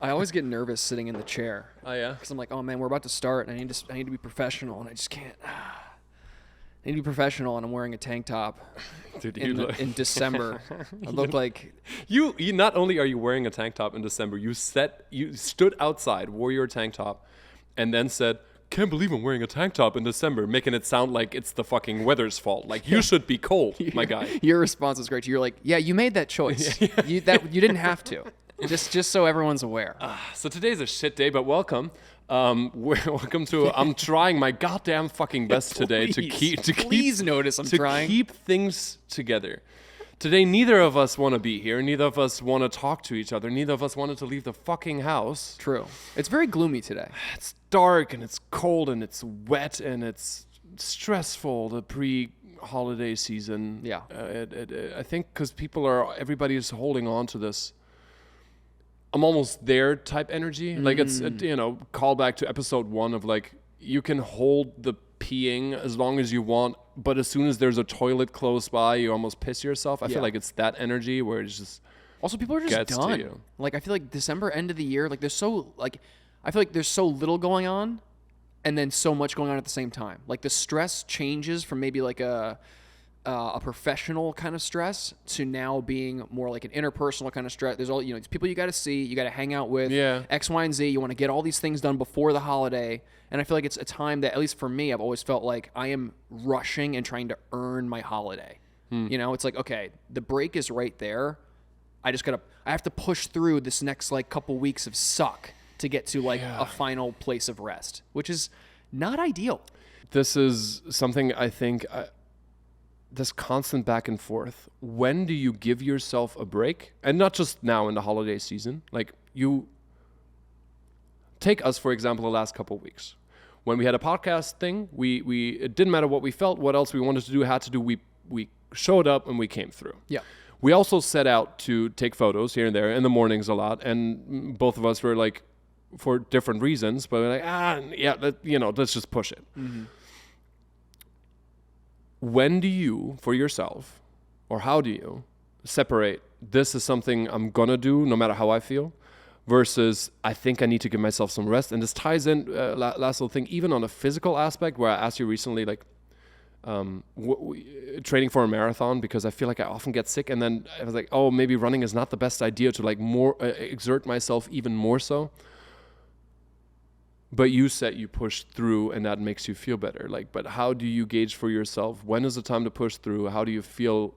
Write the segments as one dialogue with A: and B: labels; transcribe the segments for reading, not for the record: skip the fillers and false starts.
A: I always get nervous sitting in the chair.
B: Oh yeah.
A: Because I'm like, oh man, we're about to start, and I need to be professional, and I just can't. I need to be professional, and I'm wearing a tank top.
B: Dude,
A: in December. I look like
B: you not only are you wearing a tank top in December, you stood outside, wore your tank top, and then said, "Can't believe I'm wearing a tank top in December," making it sound like it's the fucking weather's fault. Like you should be cold, my guy.
A: Your response was great. You're like, yeah, you made that choice. You didn't have to. Just so everyone's aware.
B: So today's a shit day, but welcome. Welcome to. I'm trying my goddamn fucking best today to keep.
A: Please notice I'm trying.
B: Keep things together. Today, neither of us want to be here. Neither of us want to talk to each other. Neither of us wanted to leave the fucking house.
A: True. It's very gloomy today.
B: It's dark and it's cold and it's wet and it's stressful. The pre-holiday season.
A: Yeah.
B: I think because everybody is holding on to this. I'm almost there type energy. Like it's, call back to episode 1 of like, you can hold the peeing as long as you want, but as soon as there's a toilet close by, you almost piss yourself. I feel like it's that energy where it's just
A: also people are just done.
B: To you.
A: Like I feel like December, end of the year, like I feel like there's so little going on and then so much going on at the same time. Like the stress changes from maybe like a professional kind of stress to now being more like an interpersonal kind of stress. There's all, it's people you got to see, you got to hang out with, X, Y, and Z. You want to get all these things done before the holiday. And I feel like it's a time that, at least for me, I've always felt like I am rushing and trying to earn my holiday. It's like, okay, the break is right there. I have to push through this next like couple weeks of suck to get to like a final place of rest, which is not ideal.
B: This is something I think... this constant back and forth. When do you give yourself a break? And not just now in the holiday season. Like you take us, for example, the last couple of weeks. When we had a podcast thing, it didn't matter what we felt, what else we wanted to do, had to do. We showed up and we came through.
A: Yeah.
B: We also set out to take photos here and there in the mornings a lot. And both of us were like, for different reasons, but we're like, let's just push it. Mm-hmm. When do you, for yourself, or how do you separate this is something I'm going to do no matter how I feel versus I think I need to give myself some rest? And this ties in, last little thing, even on a physical aspect where I asked you recently, like training for a marathon, because I feel like I often get sick. And then I was like, oh, maybe running is not the best idea to like more exert myself even more so. But you said you pushed through and that makes you feel better. Like, but how do you gauge for yourself? When is the time to push through? How do you feel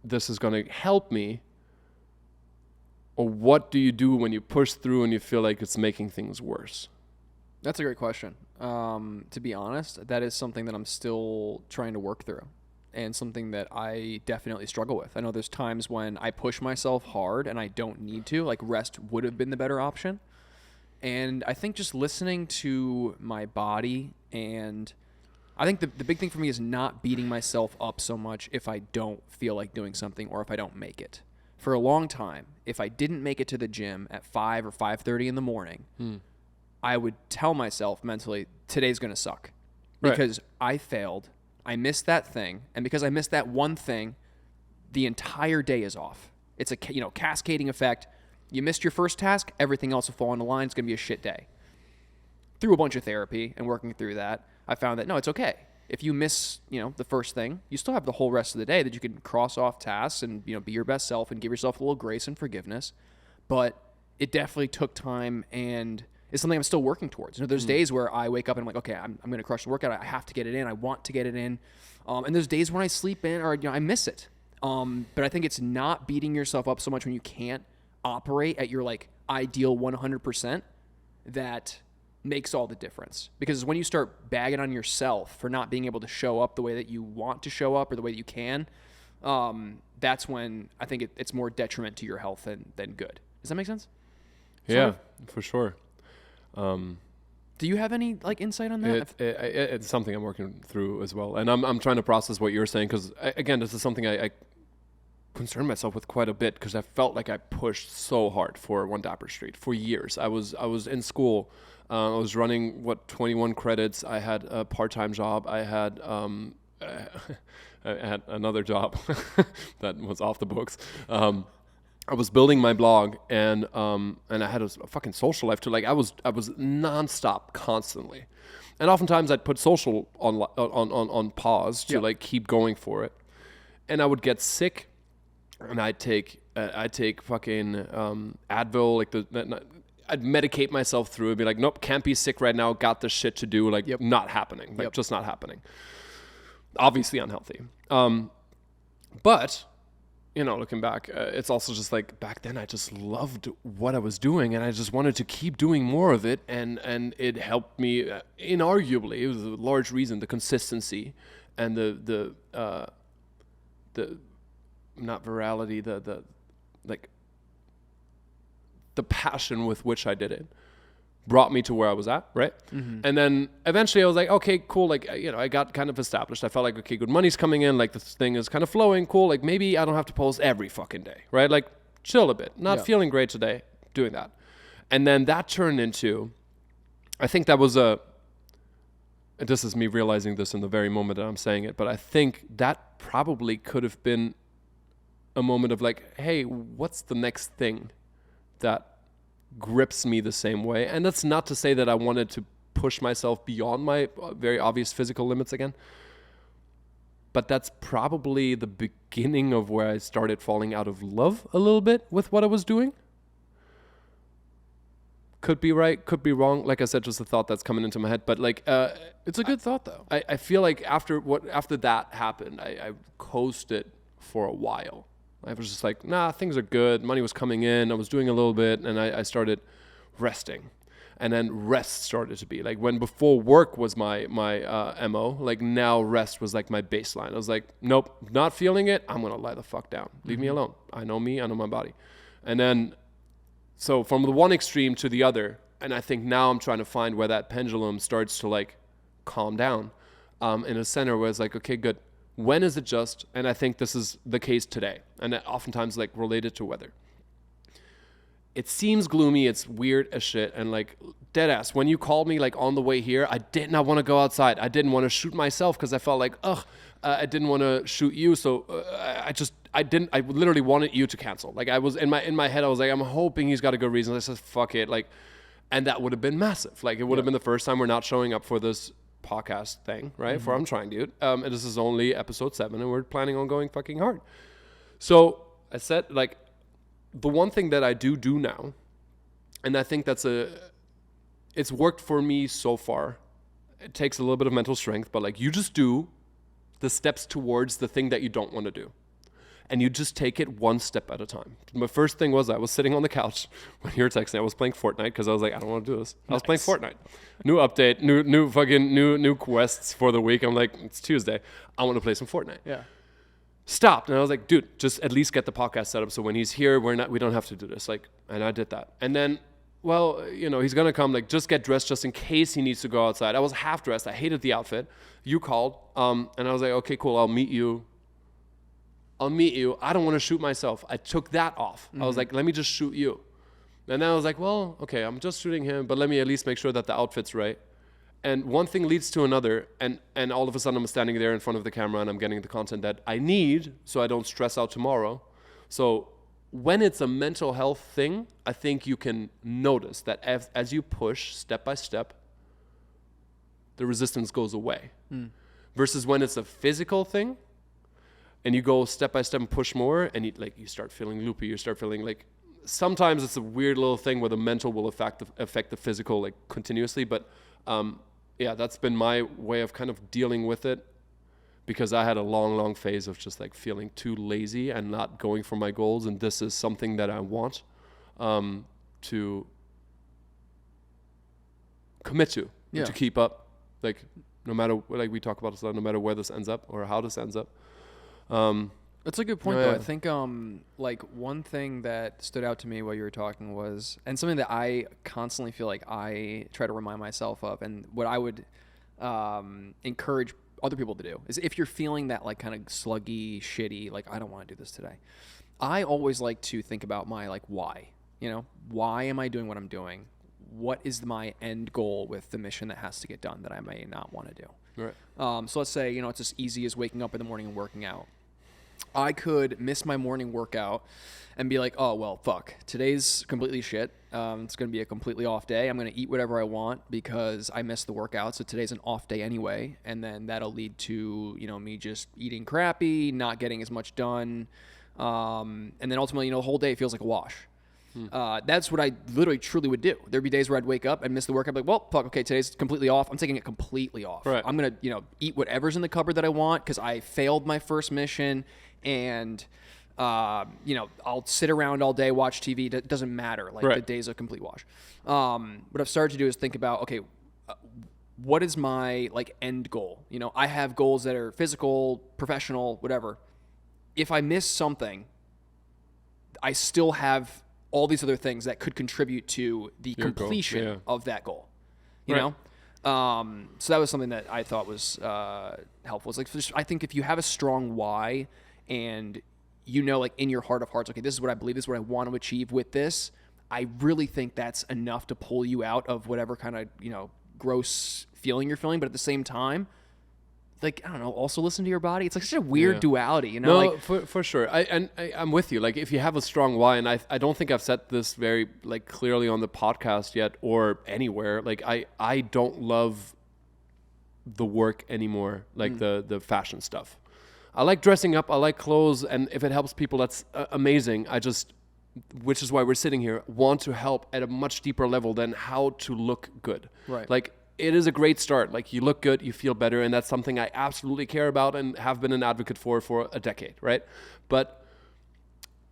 B: this is going to help me? Or what do you do when you push through and you feel like it's making things worse?
A: That's a great question. To be honest, that is something that I'm still trying to work through and something that I definitely struggle with. I know there's times when I push myself hard and I don't need to, like rest would have been the better option. And I think just listening to my body, and I think the big thing for me is not beating myself up so much if I don't feel like doing something or if I don't make it. For a long time, if I didn't make it to the gym at 5 or 5:30 in the morning, I would tell myself mentally, today's going to suck. Because I failed, I missed that thing, and because I missed that one thing, the entire day is off. It's a cascading effect. You missed your first task, everything else will fall into line. It's going to be a shit day. Through a bunch of therapy and working through that, I found that, no, it's okay. If you miss, the first thing, you still have the whole rest of the day that you can cross off tasks and, be your best self and give yourself a little grace and forgiveness. But it definitely took time and it's something I'm still working towards. There's days where I wake up and I'm like, okay, I'm going to crush the workout. I have to get it in. I want to get it in. And there's days when I sleep in or, I miss it. But I think it's not beating yourself up so much when you can't operate at your like ideal 100% that makes all the difference. Because when you start bagging on yourself for not being able to show up the way that you want to show up or the way that you can, that's when I think it's more detriment to your health than good. Does that make sense?
B: Yeah, for sure.
A: Do you have any like insight on that?
B: It's something I'm working through as well, and I'm trying to process what you're saying because again, this is something I concerned myself with quite a bit because I felt like I pushed so hard for One Dapper Street for years. I was in school. I was running 21 credits. I had a part-time job. I had I had another job that was off the books. I was building my blog, and I had a fucking social life too. Like I was nonstop, constantly, and oftentimes I'd put social on pause to like keep going for it, and I would get sick, and I'd take fucking Advil, like I'd medicate myself through it, be like, nope, can't be sick right now, got this shit to do, like not happening, like just not happening. Obviously unhealthy, but. You know, looking back, it's also just like back then I just loved what I was doing, and I just wanted to keep doing more of it, and it helped me inarguably. It was a large reason, the consistency and the not virality, the passion with which I did it brought me to where I was at, right? Mm-hmm. And then eventually I was like, okay, cool. Like, you know, I got kind of established. I felt like, okay, good money's coming in. Like, this thing is kind of flowing. Cool. Like, maybe I don't have to post every fucking day, right? Like, chill a bit. Not feeling great today, doing that. And then that turned into, I think that was this is me realizing this in the very moment that I'm saying it, but I think that probably could have been a moment of like, hey, what's the next thing that grips me the same way? And that's not to say that I wanted to push myself beyond my very obvious physical limits again, but that's probably the beginning of where I started falling out of love a little bit with what I was doing. Could be right, could be wrong. Like I said, just a thought that's coming into my head, but like
A: it's a good thought though.
B: I feel like after that happened, I coasted for a while. I was just like, nah, things are good. Money was coming in. I was doing a little bit, and I started resting. And then rest started to be like, when before work was my MO, like now rest was like my baseline. I was like, nope, not feeling it. I'm going to lie the fuck down. Leave me alone. I know me. I know my body. And then, so from the one extreme to the other, and I think now I'm trying to find where that pendulum starts to like calm down in a center where it's like, okay, good. When is it just, and I think this is the case today, and oftentimes like related to weather. It seems gloomy, it's weird as shit, and like dead ass. When you called me like on the way here, I did not want to go outside. I didn't want to shoot myself because I felt like, I didn't want to shoot you. So I literally wanted you to cancel. Like I was in my head, I was like, I'm hoping he's got a good reason. I said, fuck it. Like, and that would have been massive. Like it would have been the first time we're not showing up for this podcast thing, right? For I'm Trying Dude. And this is only episode 7, and we're planning on going fucking hard. So I said, like, the one thing that I do now, and I think it's worked for me so far. It takes a little bit of mental strength, but like you just do the steps towards the thing that you don't want to do. And you just take it one step at a time. My first thing was I was sitting on the couch when you were texting. I was playing Fortnite because I was like, I don't want to do this. I was playing Fortnite. New update, new quests for the week. I'm like, it's Tuesday. I want to play some Fortnite.
A: Yeah.
B: Stopped, and I was like, dude, just at least get the podcast set up so when he's here, we don't have to do this. Like, and I did that. And then, well, you know, he's gonna come. Like, just get dressed just in case he needs to go outside. I was half dressed. I hated the outfit. You called, and I was like, okay, cool. I'll meet you. I don't want to shoot myself. I took that off. I was like, let me just shoot you. And then I was like, well, okay, I'm just shooting him, but let me at least make sure that the outfit's right. And one thing leads to another, and all of a sudden I'm standing there in front of the camera and I'm getting the content that I need so I don't stress out tomorrow. So when it's a mental health thing, I think you can notice that as you push step by step, the resistance goes away. Versus when it's a physical thing, and you go step by step and push more, and you start feeling loopy. You start feeling like sometimes it's a weird little thing where the mental will affect the physical like continuously. But yeah, that's been my way of kind of dealing with it, because I had a long phase of just like feeling too lazy and not going for my goals. And this is something that I want to commit to, to keep up. Like no matter, like we talk about this a lot, no matter where this ends up or how this ends up.
A: That's a good point, though. I think like one thing that stood out to me while you were talking was, and something that I constantly feel like I try to remind myself of, and what I would encourage other people to do, is if you're feeling that like kind of sluggy, shitty, like I don't want to do this today, I always like to think about my like why. You know, why am I doing what I'm doing? What is my end goal with the mission that has to get done that I may not want to do?
B: Right.
A: So let's say, you know, it's as easy as waking up in the morning and working out. I could miss my morning workout and be like, oh, well, fuck. Today's completely shit. It's going to be a completely off day. I'm going to eat whatever I want because I missed the workout. So today's an off day anyway. And then that'll lead to, me just eating crappy, not getting as much done. And then ultimately, the whole day feels like a wash. That's what I literally truly would do. There'd be days where I'd wake up and miss the workout. I'd be like, well, fuck, okay, today's completely off. I'm taking it completely off.
B: Right.
A: I'm going to, eat whatever's in the cupboard that I want because I failed my first mission. And, I'll sit around all day, watch TV. It doesn't matter. Like, the day's a complete wash. What I've started to do is think about, okay, what is my, end goal? I have goals that are physical, professional, whatever. If I miss something, I still have all these other things that could contribute to the completion of that goal. You know? So that was something that I thought was helpful. It's I think if you have a strong why and in your heart of hearts, okay, this is what I believe, this is what I want to achieve with this, I really think that's enough to pull you out of whatever kind of, gross feeling you're feeling. But at the same time, I don't know, also listen to your body. It's such a weird duality,
B: No, for sure. I'm with you. If you have a strong why, and I don't think I've said this very clearly on the podcast yet or anywhere. I don't love the work anymore, the fashion stuff. I like dressing up. I like clothes, and if it helps people, that's amazing. Which is why we're sitting here, want to help at a much deeper level than how to look good.
A: Right.
B: It is a great start. You look good, you feel better, and that's something I absolutely care about and have been an advocate for a decade, right? But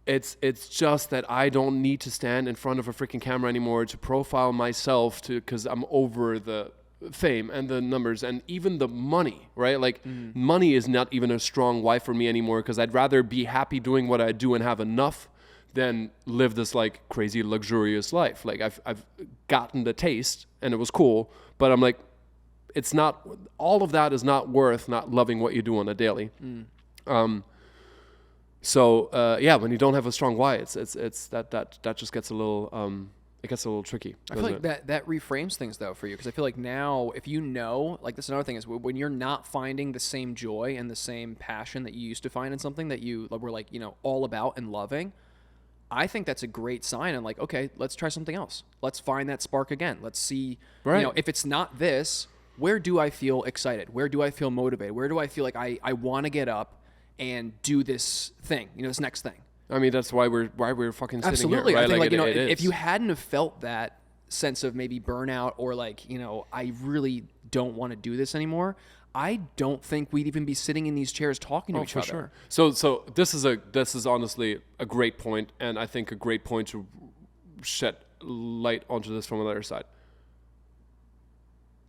B: it's just that I don't need to stand in front of a freaking camera anymore to profile myself because I'm over the fame and the numbers and even the money, right? Money is not even a strong why for me anymore because I'd rather be happy doing what I do and have enough than live this crazy luxurious life. I've gotten the taste and it was cool, but I'm it's not, all of that is not worth not loving what you do on a daily. When you don't have a strong why, it's that just gets a little, it gets a little tricky.
A: I feel like that reframes things though for you, because I feel like now if that's another thing is when you're not finding the same joy and the same passion that you used to find in something that you were all about and loving, I think that's a great sign. And okay, let's try something else. Let's find that spark again. Let's see, if it's not this, where do I feel excited? Where do I feel motivated? Where do I feel like I want to get up and do this thing, this next thing?
B: I mean, that's why we're fucking sitting
A: Absolutely.
B: here. Right?
A: I think if you hadn't have felt that sense of maybe burnout or I really don't want to do this anymore, I don't think we'd even be sitting in these chairs talking to each other.
B: Sure. So this is honestly a great point, and I think a great point to shed light onto this from the other side.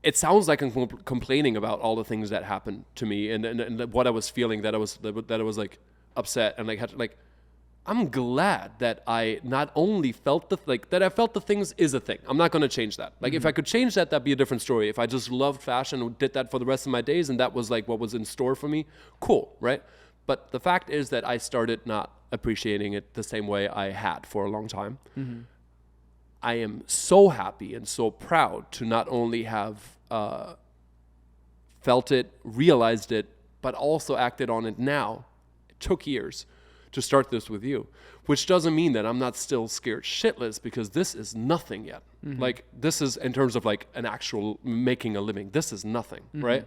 B: It sounds like I'm complaining about all the things that happened to me and what I was feeling, that I was upset and had I'm glad that I not only felt that I felt the things is a thing. I'm not going to change that. If I could change that, that'd be a different story. If I just loved fashion and did that for the rest of my days and that was what was in store for me, cool, right? But the fact is that I started not appreciating it the same way I had for a long time. Mm-hmm. I am so happy and so proud to not only have felt it, realized it, but also acted on it now. It took years to start this with you, which doesn't mean that I'm not still scared shitless, because this is nothing yet. Mm-hmm. This is in terms of an actual making a living. This is nothing, mm-hmm. right?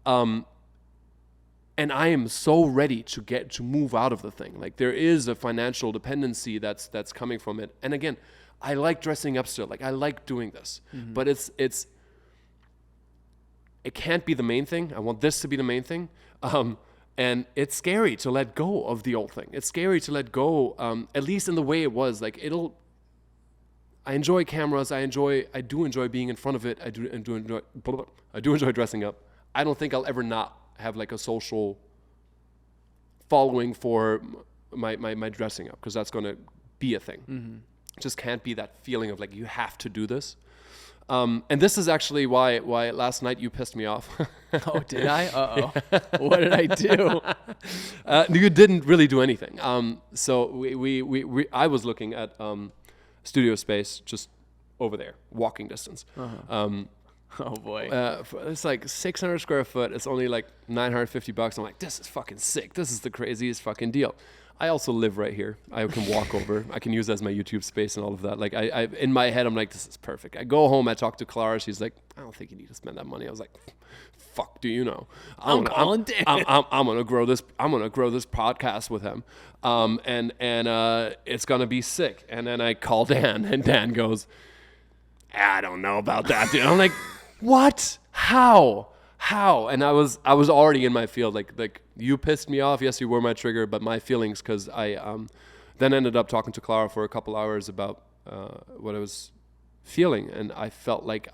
B: And I am so ready to move out of the thing. There is a financial dependency that's coming from it. And again, I like dressing up still. I like doing this, mm-hmm. but it can't be the main thing. I want this to be the main thing. And it's scary to let go of the old thing. It's scary to let go, at least in the way it was. I enjoy cameras. I do enjoy being in front of it. I do enjoy dressing up. I don't think I'll ever not have a social following for my dressing up, because that's going to be a thing. Mm-hmm. It just can't be that feeling of you have to do this. And this is actually why last night you pissed me off.
A: Oh, did I? Uh-oh. What did I do?
B: You didn't really do anything. So I was looking at studio space just over there, walking distance. Uh-huh.
A: Oh boy.
B: It's like 600 square foot. It's only like $950. I'm like, this is fucking sick. This is the craziest fucking deal. I also live right here. I can walk over. I can use it as my YouTube space and all of that. Like I in my head, I'm like, this is perfect. I go home. I talk to Clara. She's like, I don't think you need to spend that money. I was like, fuck, do you know? I'm gonna grow this. I'm gonna grow this podcast with him. And it's gonna be sick. And then I call Dan, and Dan goes, I don't know about that, dude. I'm like, what? How? And I was already in my field. Like you pissed me off. Yes, you were my trigger, but my feelings, because I then ended up talking to Clara for a couple hours about what I was feeling, and I felt like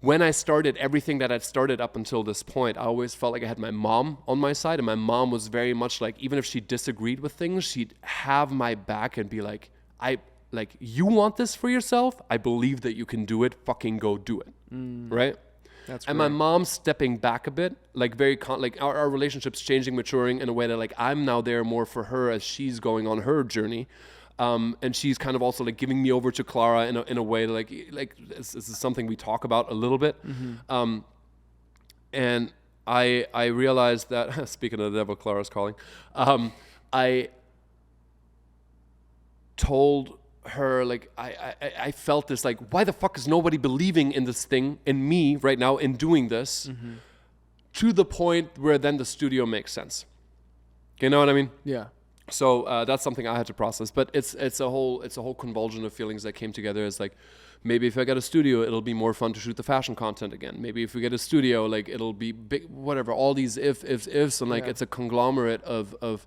B: when I started everything that I'd started up until this point, I always felt like I had my mom on my side, and my mom was very much like, even if she disagreed with things, she'd have my back and be like, you want this for yourself? I believe that you can do it. Fucking go do it. Right?
A: That's
B: and
A: great.
B: my mom's stepping back a bit, like like our relationship's changing, maturing in a way that like I'm now there more for her as she's going on her journey. And she's kind of also like giving me over to Clara in a way like this is something we talk about a little bit. And I realized that, speaking of the devil, Clara's calling, I told her, like, I felt this, like, why the fuck is nobody believing in this thing, in me right now, in doing this, to the point where then the studio makes sense. You know what I mean?
A: Yeah.
B: So that's something I had to process, but it's a whole convulsion of feelings that came together. It's like, maybe if I get a studio, it'll be more fun to shoot the fashion content again. Maybe if we get a studio, like, it'll be big, whatever, all these ifs, and like, it's a conglomerate of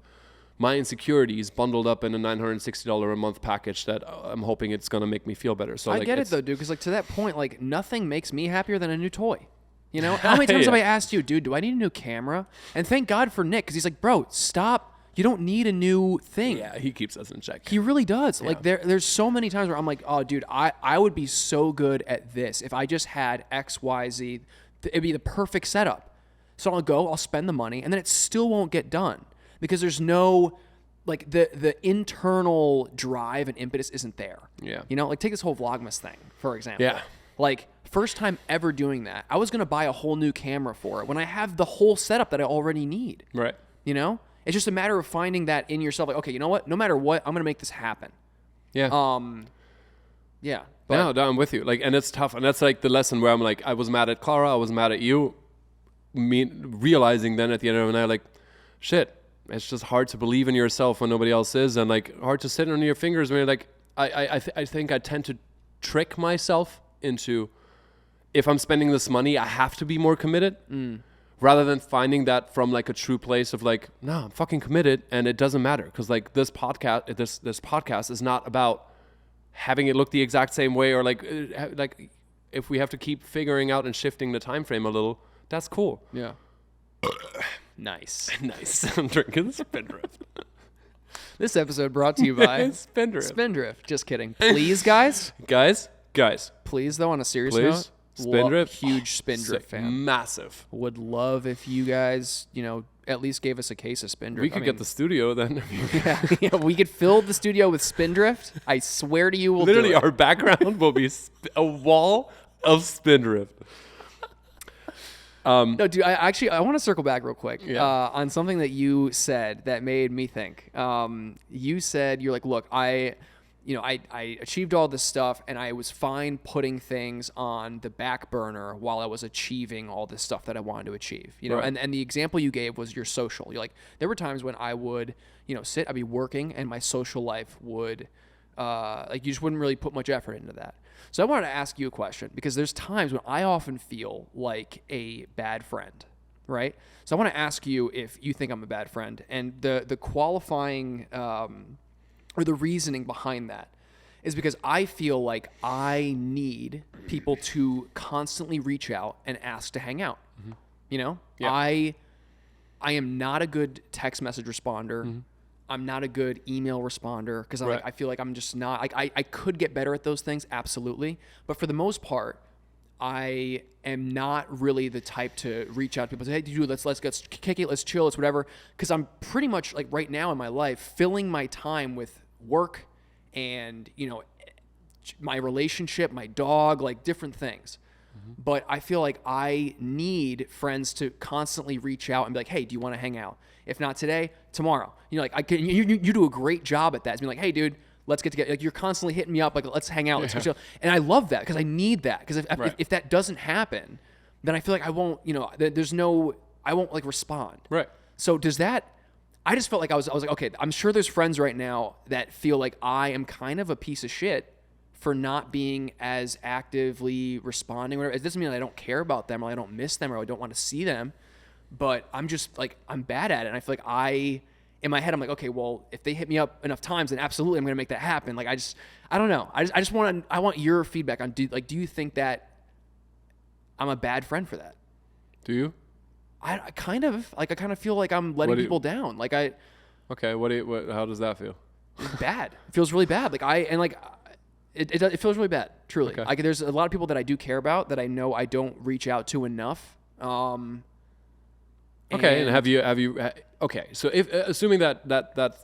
B: my insecurities bundled up in a $960 a month package that I'm hoping it's going to make me feel better. So
A: I
B: like,
A: get it though, dude, because like to that point, like nothing makes me happier than a new toy. You know, how many times have I asked you, dude, do I need a new camera? And thank God for Nick, because he's like, bro, stop. You don't need a new thing.
B: Yeah, he keeps us in check.
A: He really does.
B: Yeah.
A: Like there's so many times where I'm like, oh, dude, I would be so good at this if I just had X, Y, Z. It'd be the perfect setup. So I'll go, I'll spend the money, and then it still won't get done because there's no, like, the internal drive and impetus isn't there.
B: Yeah.
A: You know, like take this whole Vlogmas thing, for example.
B: Yeah.
A: Like, first time ever doing that, I was going to buy a whole new camera for it when I have the whole setup that I already need.
B: Right.
A: You know? It's just a matter of finding that in yourself. Like, okay, you know what? No matter what, I'm going to make this happen.
B: Yeah.
A: Yeah.
B: No, I'm with you. Like, and it's tough. And that's like the lesson where I'm like, I was mad at Clara. I was mad at you. Realizing then at the end of the night, like, shit, it's just hard to believe in yourself when nobody else is. And like, hard to sit on your fingers when you're like, I think I tend to trick myself into, if I'm spending this money, I have to be more committed. Rather than finding that from like a true place of like, no, I'm fucking committed and it doesn't matter. Cause like this podcast is not about having it look the exact same way, or like if we have to keep figuring out and shifting the time frame a little, that's cool.
A: Yeah. Nice.
B: I'm drinking Spindrift.
A: This episode brought to you by
B: Spindrift.
A: Spindrift. Just kidding. Please, guys.
B: Guys.
A: Please, though, on a serious
B: Please.
A: note.
B: Spindrift.
A: Huge Spindrift fan.
B: Massive.
A: Would love if you guys, you know, at least gave us a case of Spindrift.
B: We could get the studio then.
A: yeah, we could fill the studio with Spindrift. I swear to you, we'll
B: literally
A: do it.
B: Our background will be a wall of Spindrift.
A: No, dude, I want to circle back real quick
B: Yeah.
A: on something that you said that made me think. You said, you're like, look, I achieved all this stuff and I was fine putting things on the back burner while I was achieving all this stuff that I wanted to achieve. You know,
B: Right.
A: and the example you gave was your social. You're like, there were times when I would, I'd be working and my social life would, like, you just wouldn't really put much effort into that. So I wanted to ask you a question because there's times when I often feel like a bad friend, right? So I want to ask you if you think I'm a bad friend, and the qualifying or the reasoning behind that is because I feel like I need people to constantly reach out and ask to hang out.
B: Mm-hmm.
A: You know,
B: Yeah.
A: I am not a good text message responder.
B: Mm-hmm.
A: I'm not a good email responder because
B: Right.
A: I feel like I'm just not, like, I could get better at those things, absolutely. But for the most part, I am not really the type to reach out to people and say, hey, dude, let's kick it, let's chill, it's whatever. Because I'm pretty much, like, right now in my life, filling my time with work and, my relationship, my dog, like different things. But I feel like I need friends to constantly reach out and be like, hey, do you want to hang out? If not today, tomorrow. You know, like you do a great job at that. It's being like, hey, dude, let's get together. Like you're constantly hitting me up, like let's hang out, let's go chill. And I love that because I need that. Because if that doesn't happen, then I feel like I won't, you know, I won't like respond.
B: Right.
A: So does that? I just felt like I was like, okay, I'm sure there's friends right now that feel like I am kind of a piece of shit for not being as actively responding. Or whatever. It doesn't mean that I don't care about them or I don't miss them or I don't want to see them, but I'm just like, I'm bad at it. And I feel like in my head, I'm like, okay, well, if they hit me up enough times, then absolutely I'm going to make that happen. Like, I don't know. I want your feedback on, do you think that I'm a bad friend for that?
B: Do you?
A: I kind of feel like I'm letting people down. Like
B: okay. How does that feel?
A: Bad. It feels really bad. It feels really bad. Truly.
B: Okay.
A: There's a lot of people that I do care about that I know I don't reach out to enough.
B: Okay. And have you? Okay. So assuming that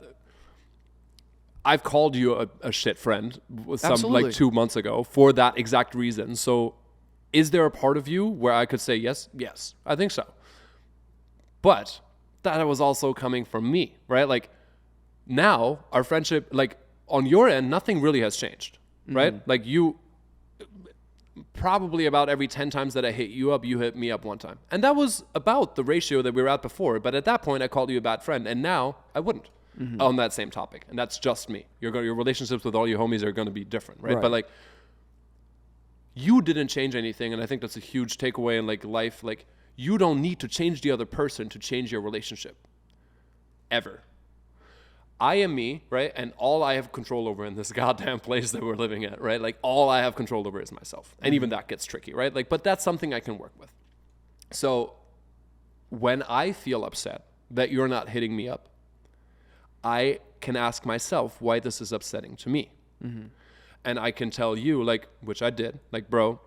B: I've called you a shit friend like 2 months ago for that exact reason. So is there a part of you where I could say yes? Yes, I think so. But that was also coming from me, right? Like now our friendship, like on your end, nothing really has changed, right? Mm-hmm. Like you probably about every 10 times that I hit you up, you hit me up one time. And that was about the ratio that we were at before. But at that point I called you a bad friend and now I wouldn't on that same topic. And that's just me. Your relationships with all your homies are going to be different, right? But like you didn't change anything. And I think that's a huge takeaway in like life. Like, you don't need to change the other person to change your relationship. Ever. I am me, right? And all I have control over in this goddamn place that we're living at, right? Like all I have control over is myself. And even that gets tricky, right? Like, but that's something I can work with. So when I feel upset that you're not hitting me up, I can ask myself why this is upsetting to me. Mm-hmm. And I can tell you, like, which I did, like, bro,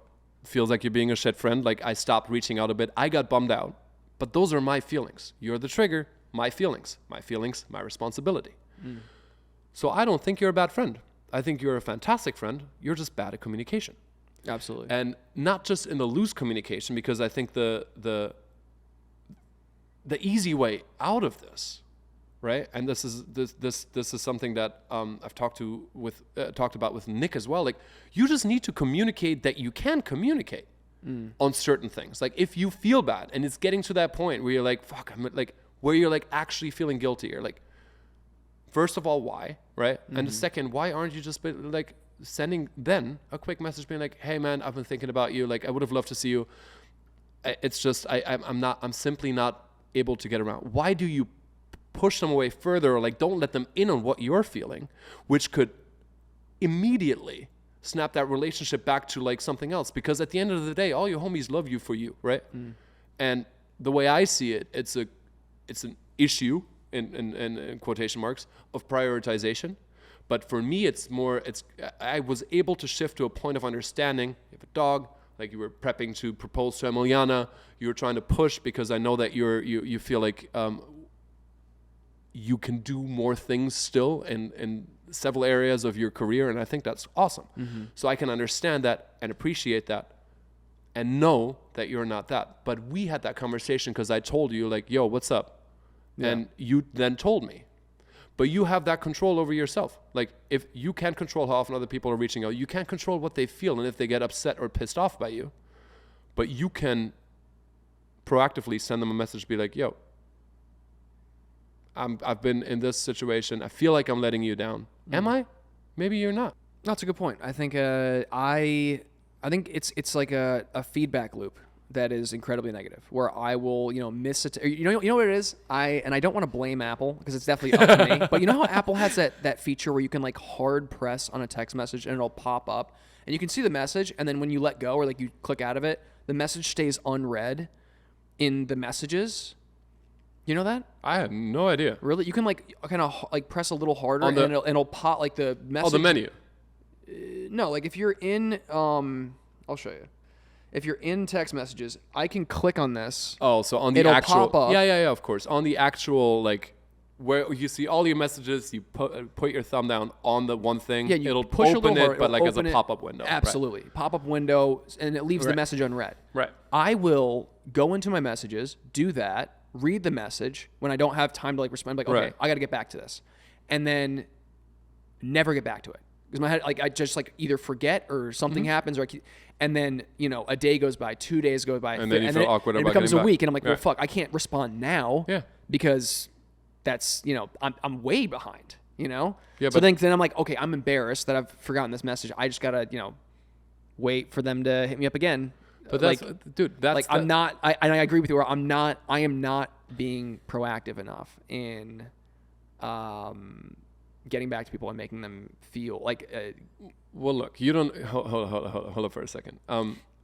B: feels like you're being a shit friend. Like I stopped reaching out a bit. I got bummed out, but those are my feelings. You're the trigger, my feelings, my responsibility. So I don't think you're a bad friend. I think you're a fantastic friend. You're just bad at communication.
A: Absolutely. And
B: not just in the loose communication, because I think the easy way out of this, right? And this is something that I've talked about with Nick as well. Like, you just need to communicate that you can communicate on certain things. Like, if you feel bad and it's getting to that point where you're like, fuck, I'm like, where you're like actually feeling guilty, or like, first of all, why, right? And the second, why aren't you just like sending then a quick message being like, hey man, I've been thinking about you. Like, I would have loved to see you. It's just, I'm simply not able to get around. Why do you push them away further, or like don't let them in on what you're feeling, which could immediately snap that relationship back to like something else? Because at the end of the day, all your homies love you for you, right? And the way I see it, it's an issue in quotation marks of prioritization. But for me, I was able to shift to a point of understanding. You have a dog, like you were prepping to propose to Emiliana, you were trying to push because I know that you feel like you can do more things still in several areas of your career, and I think that's awesome. So I can understand that and appreciate that and know that you're not that. But we had that conversation because I told you, like, yo, what's up? Yeah. And you then told me. But you have that control over yourself. Like, if you can't control how often other people are reaching out, you can't control what they feel and if they get upset or pissed off by you. But you can proactively send them a message, be like, yo, I've been in this situation. I feel like I'm letting you down. Am I? Maybe you're not.
A: That's a good point. I think I think it's like a feedback loop that is incredibly negative, where I will, miss it. You know what it is? I don't want to blame Apple because it's definitely up to me. But you know how Apple has that feature where you can like hard press on a text message and it'll pop up and you can see the message, and then when you let go or like you click out of it, the message stays unread in the messages. You know that?
B: I had no idea.
A: Really? You can like kind of like press a little harder and it'll pop like the message.
B: Oh, the menu.
A: No, like if you're in, I'll show you. If you're in text messages, I can click on this.
B: Oh, so on the
A: it'll
B: actual,
A: pop up.
B: Yeah, of course. On the actual, like, where you see all your messages, you put your thumb down on the one thing.
A: Yeah, you
B: it'll
A: push a
B: open
A: little
B: it,
A: more,
B: but like as a
A: open it.
B: pop-up window.
A: Absolutely. Pop-up window, and it leaves the
B: Right.
A: message unread.
B: Right.
A: I will go into my messages, do that, read the message when I don't have time to like respond. Like, okay,
B: Right.
A: I got to get back to this, and then never get back to it because my head, like, I just like either forget or something happens, or and then a day goes by, 2 days go by,
B: And then you feel awkward
A: it
B: about
A: becomes
B: getting
A: a
B: back.
A: week, and I'm like, well,
B: Right.
A: fuck, I can't respond now,
B: Yeah.
A: because that's I'm way behind,
B: Yeah,
A: so
B: but-
A: then I'm like, okay, I'm embarrassed that I've forgotten this message. I just gotta wait for them to hit me up again.
B: But that's,
A: like,
B: dude, that's
A: like I'm not. I agree with you. Where I am not being proactive enough in, getting back to people and making them feel like.
B: Well, look, you don't hold up for a second.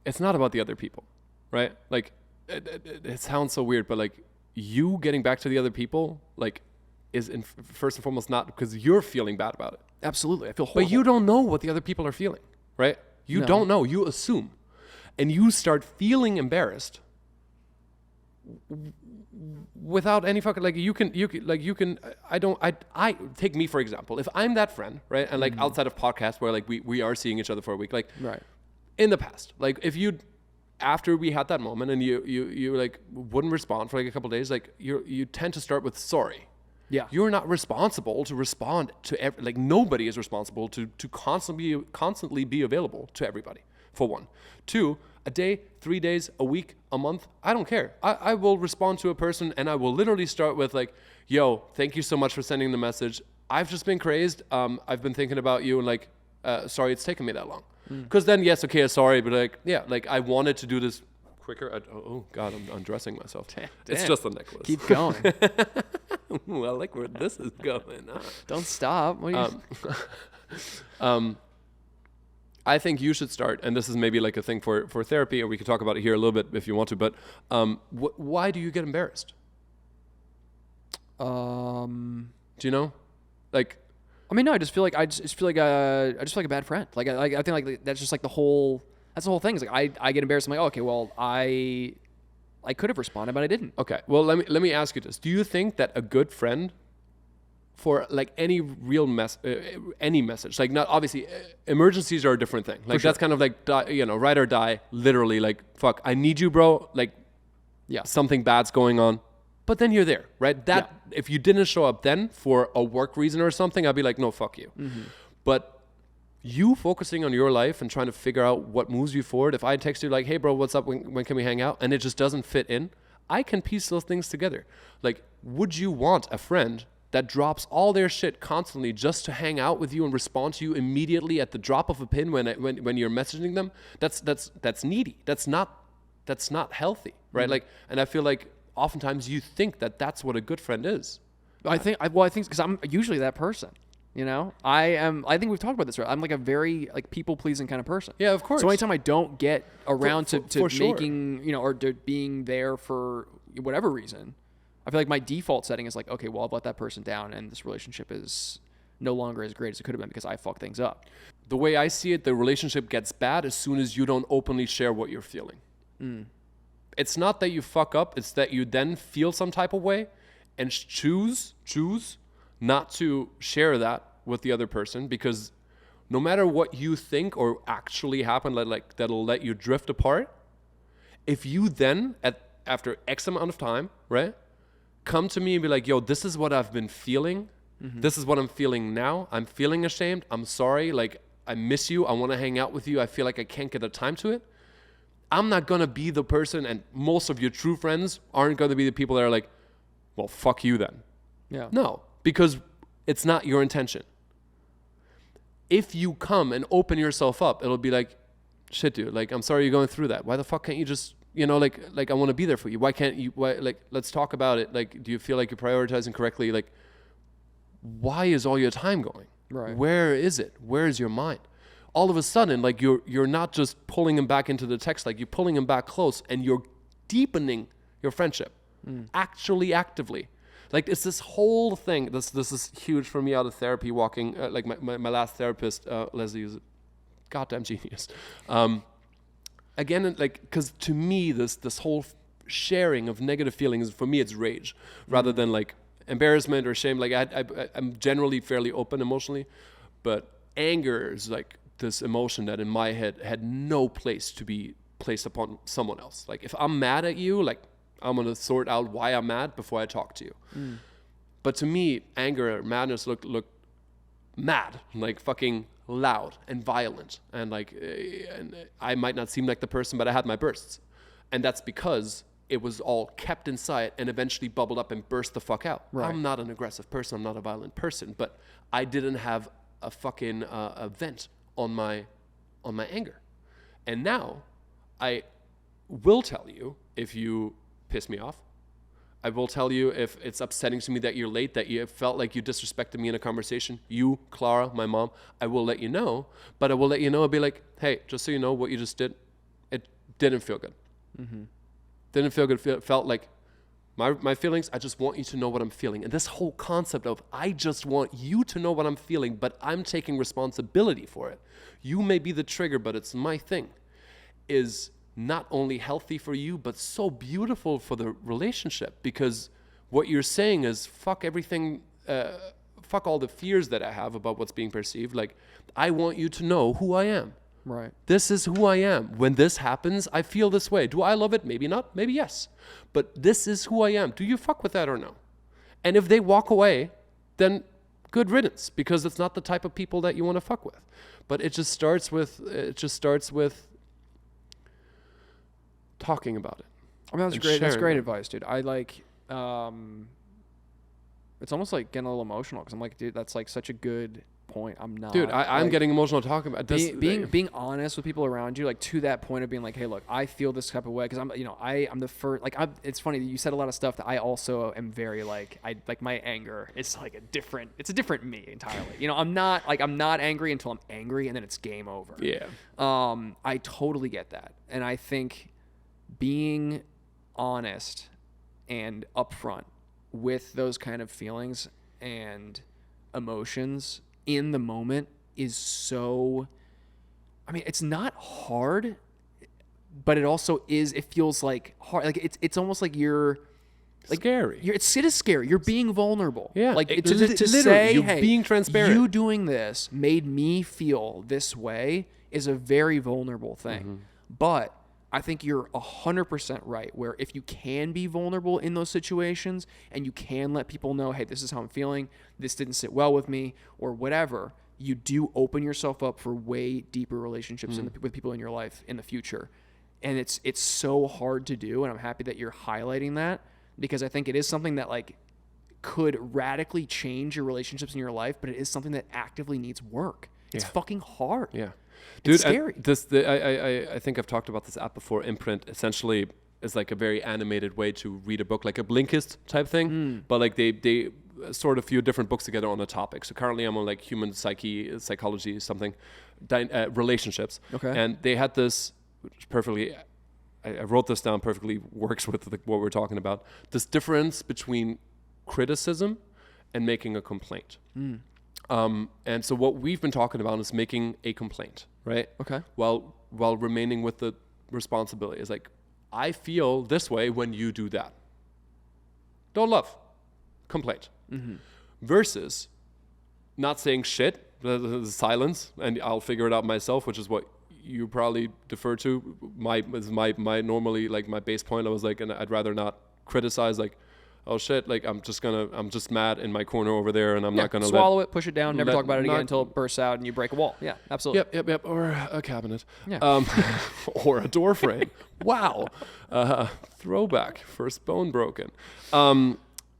B: It's not about the other people, right? Like, it sounds so weird, but like you getting back to the other people, like, is first and foremost not because you're feeling bad about it.
A: Absolutely, I feel horrible.
B: But you don't know what the other people are feeling, right? You
A: No.
B: don't know. You assume, and you start feeling embarrassed without any fucking like you can I take me for example. If I'm that friend, right, and like outside of podcasts where like we are seeing each other for a week, like
A: Right.
B: in the past, like if you after we had that moment and you like wouldn't respond for like a couple of days, like you tend to start with sorry.
A: Yeah.
B: You're not responsible to respond to like nobody is responsible to constantly be available to everybody, for one. Two, a day, 3 days, a week, a month, I don't care. I will respond to a person and I will literally start with like, yo, thank you so much for sending the message. I've just been crazed. I've been thinking about you and like, sorry it's taken me that long. Because then, yes, okay, sorry, but like, yeah, like I wanted to do this quicker. Oh God, I'm undressing myself. It's
A: Damn.
B: just a necklace.
A: Keep going.
B: Ooh, I like where this is going.
A: Don't stop. What are you?
B: I think you should start, and this is maybe like a thing for therapy, or we could talk about it here a little bit if you want to, but why do you get embarrassed? Do you know? Like,
A: I mean, no. I just feel like I just feel like a bad friend. Like I think like that's just like the whole thing. Is like I get embarrassed. I'm like, oh, okay, well I could have responded, but I didn't.
B: okay, well let me ask you this: do you think that a good friend, for like any real any message, like not obviously emergencies are a different thing. Like that's kind of like ride or die. Literally, like fuck, I need you, bro. Like,
A: Yeah.
B: something bad's going on, but then you're there, right? That if you didn't show up then for a work reason or something, I'd be like, no, fuck you. But you focusing on your life and trying to figure out what moves you forward. If I text you like, hey, bro, what's up? When can we hang out? And it just doesn't fit in, I can piece those things together. Like, would you want a friend that drops all their shit constantly just to hang out with you and respond to you immediately at the drop of a pin when you're messaging them? That's needy. That's not healthy, right? Like, and I feel like oftentimes you think that that's what a good friend is.
A: I think because I'm usually that person. I think we've talked about this, right? I'm like a very like people pleasing kind of person.
B: Yeah, of course.
A: So anytime I don't get around to
B: for sure.
A: making, or to being there for whatever reason, I feel like my default setting is like, okay, well, I've let that person down and this relationship is no longer as great as it could have been because I fucked things up.
B: The way I see it, the relationship gets bad as soon as you don't openly share what you're feeling. It's not that you fuck up, it's that you then feel some type of way and choose not to share that with the other person, because no matter what you think or actually happened, like that'll let you drift apart. If you then after X amount of time, right, come to me and be like, yo, this is what I've been feeling. This is what I'm feeling now. I'm feeling ashamed. I'm sorry. Like, I miss you. I want to hang out with you. I feel like I can't get the time to it. I'm not going to be the person, and most of your true friends aren't going to be the people that are like, well, fuck you then.
A: Yeah.
B: No, because it's not your intention. If you come and open yourself up, it'll be like, shit, dude, like, I'm sorry you're going through that. Why the fuck can't you just, like I want to be there for you. Why can't you, like, let's talk about it. Like, do you feel like you're prioritizing correctly? Like, why is all your time going?
A: Right.
B: Where is it? Where is your mind? All of a sudden, like, you're not just pulling him back into the text, like, you're pulling him back close and you're deepening your friendship. Actually, actively. Like, it's this whole thing. This is huge for me out of therapy, walking, like my last therapist, Leslie, is a goddamn genius. Again, like, because to me, this whole sharing of negative feelings, for me, it's rage rather than like embarrassment or shame. Like I'm generally fairly open emotionally, but anger is like this emotion that in my head had no place to be placed upon someone else. Like if I'm mad at you, like I'm gonna sort out why I'm mad before I talk to you. But to me, anger or madness look mad, like fucking loud and violent, and like and I might not seem like the person, but I had my bursts, and that's because it was all kept inside and eventually bubbled up and burst the fuck out.
A: Right.
B: I'm not an aggressive person. I'm not a violent person, but I didn't have a fucking a vent on my anger. And now I will tell you if you piss me off. I will tell you if it's upsetting to me that you're late, that you felt like you disrespected me in a conversation. You, Clara, my mom, I will let you know. But I will let you know, I'll be like, hey, just so you know, what you just did, it didn't feel good. Didn't feel good. Felt like my feelings, I just want you to know what I'm feeling. And this whole concept of I just want you to know what I'm feeling, but I'm taking responsibility for it. You may be the trigger, but it's my thing, is not only healthy for you, but so beautiful for the relationship, because what you're saying is fuck everything, fuck all the fears that I have about what's being perceived. Like, I want you to know who I am.
A: Right.
B: This is who I am. When this happens, I feel this way. Do I love it? Maybe not. Maybe yes. But this is who I am. Do you fuck with that or no? And if they walk away, then good riddance, because it's not the type of people that you want to fuck with. But it just starts with talking about it.
A: I mean, that's
B: and
A: great. That's
B: sharing
A: great
B: it.
A: advice, dude. I like. It's almost like getting a little emotional because I'm like, dude, that's like such a good point. I'm not.
B: Dude, I'm
A: like,
B: getting emotional talking about this.
A: being honest with people around you, like to that point of being like, hey, look, I feel this type of way because I'm the first. Like, it's funny that you said a lot of stuff that I also am very like. I like my anger. It's like it's a different me entirely. I'm not angry until I'm angry, and then it's game over.
B: Yeah.
A: I totally get that, and I think being honest and upfront with those kind of feelings and emotions in the moment is so, I mean, it's not hard, but it also is, it feels like hard. Like it's almost like you're like
B: scary.
A: It is scary. You're being vulnerable.
B: Yeah.
A: Like
B: It-
A: to
B: literally,
A: say,
B: you're
A: hey,
B: being transparent.
A: you doing this made me feel this way is a very vulnerable thing. But I think you're 100% right, where if you can be vulnerable in those situations and you can let people know, hey, this is how I'm feeling, this didn't sit well with me, or whatever, you do open yourself up for way deeper relationships with people in your life in the future. And it's so hard to do, and I'm happy that you're highlighting that, because I think it is something that like could radically change your relationships in your life, but it is something that actively needs work. It's fucking hard.
B: Yeah.
A: It's
B: Dude,
A: scary.
B: I think I've talked about this app before. Imprint essentially is like a very animated way to read a book, like a Blinkist type thing. But like they sort a few different books together on a topic. So currently I'm on like human psychology, something, relationships.
A: Okay.
B: And they had this, which perfectly, I wrote this down, perfectly works with what we're talking about. This difference between criticism and making a complaint. And so what we've been talking about is making a complaint, right?
A: Okay.
B: While remaining with the responsibility. It's like, I feel this way when you do that. Don't love. Complaint. Versus not saying shit, the silence, and I'll figure it out myself, which is what you probably defer to. My normally, like, my base point, I was like, and I'd rather not criticize, like, oh shit, like I'm just mad in my corner over there, and I'm not gonna
A: swallow it, push it down, never
B: let-
A: talk about it again
B: not-
A: until it bursts out and you break a wall. Yeah, absolutely.
B: Yep, or a cabinet.
A: Yeah.
B: Or a door frame. Wow. Throwback, first bone broken.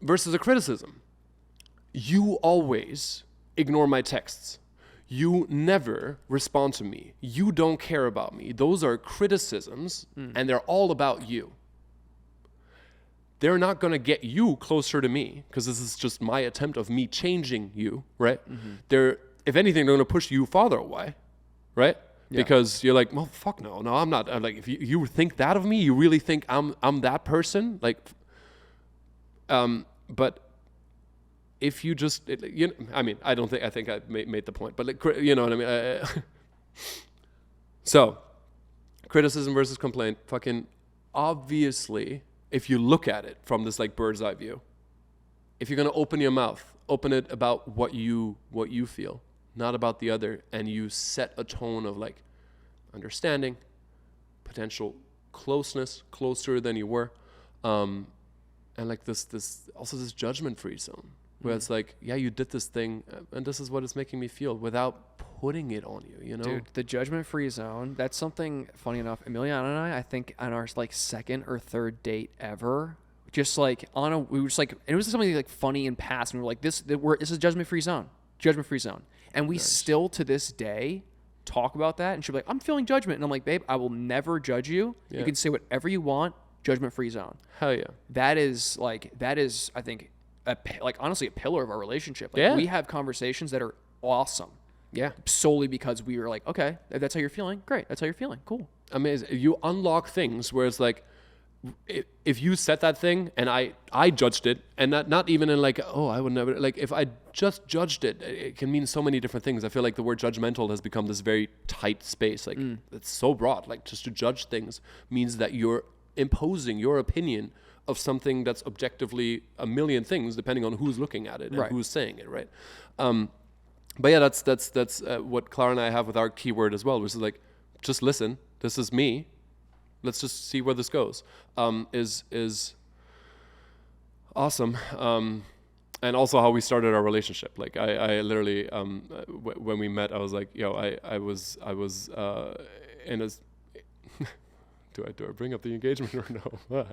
B: Versus a criticism. You always ignore my texts. You never respond to me. You don't care about me. Those are criticisms, and they're all about you. They're not going to get you closer to me, because this is just my attempt of me changing you, right? They're, if anything, they're going to push you farther away, right?
A: Yeah.
B: Because you're like, well, fuck no, I'm not. I'm like, if you think that of me, you really think I'm that person, like, but if you just, I mean, I think I made the point, but like, you know what I mean? So, criticism versus complaint, fucking obviously, if you look at it from this like bird's eye view, if you're going to open your mouth, open it about what you feel, not about the other. And you set a tone of like understanding, potential closeness, closer than you were. And like this judgment-free zone where it's like, yeah, you did this thing and this is what it's making me feel without putting it on you, you know?
A: Dude, the judgment-free zone, that's something, funny enough, Emiliana and I think on our like second or third date ever, just like we were just like, it was something like funny and past, and we were like, this is judgment-free zone. And we still to this day talk about that, and she'll be like, I'm feeling judgment. And I'm like, babe, I will never judge you. Yeah. You can say whatever you want, judgment-free zone.
B: Hell yeah.
A: That is, I think, honestly, a pillar of our relationship. Like, we have conversations that are awesome.
B: Yeah.
A: Solely because we were like, okay, if that's how you're feeling, great. That's how you're feeling. Cool.
B: Amazing. You unlock things where it's like, if you said that thing and I judged it, and not even in like, oh, I would never, like if I just judged it, it can mean so many different things. I feel like the word judgmental has become this very tight space. Like it's so broad. Like just to judge things means that you're imposing your opinion of something that's objectively a million things depending on who's looking at it and who's saying it, right? But yeah, that's what Clara and I have with our keyword as well, which is like, just listen. This is me. Let's just see where this goes. Is awesome. And also how we started our relationship. Like I literally when we met, I was like, yo, I was in a. Do I bring up the engagement or no?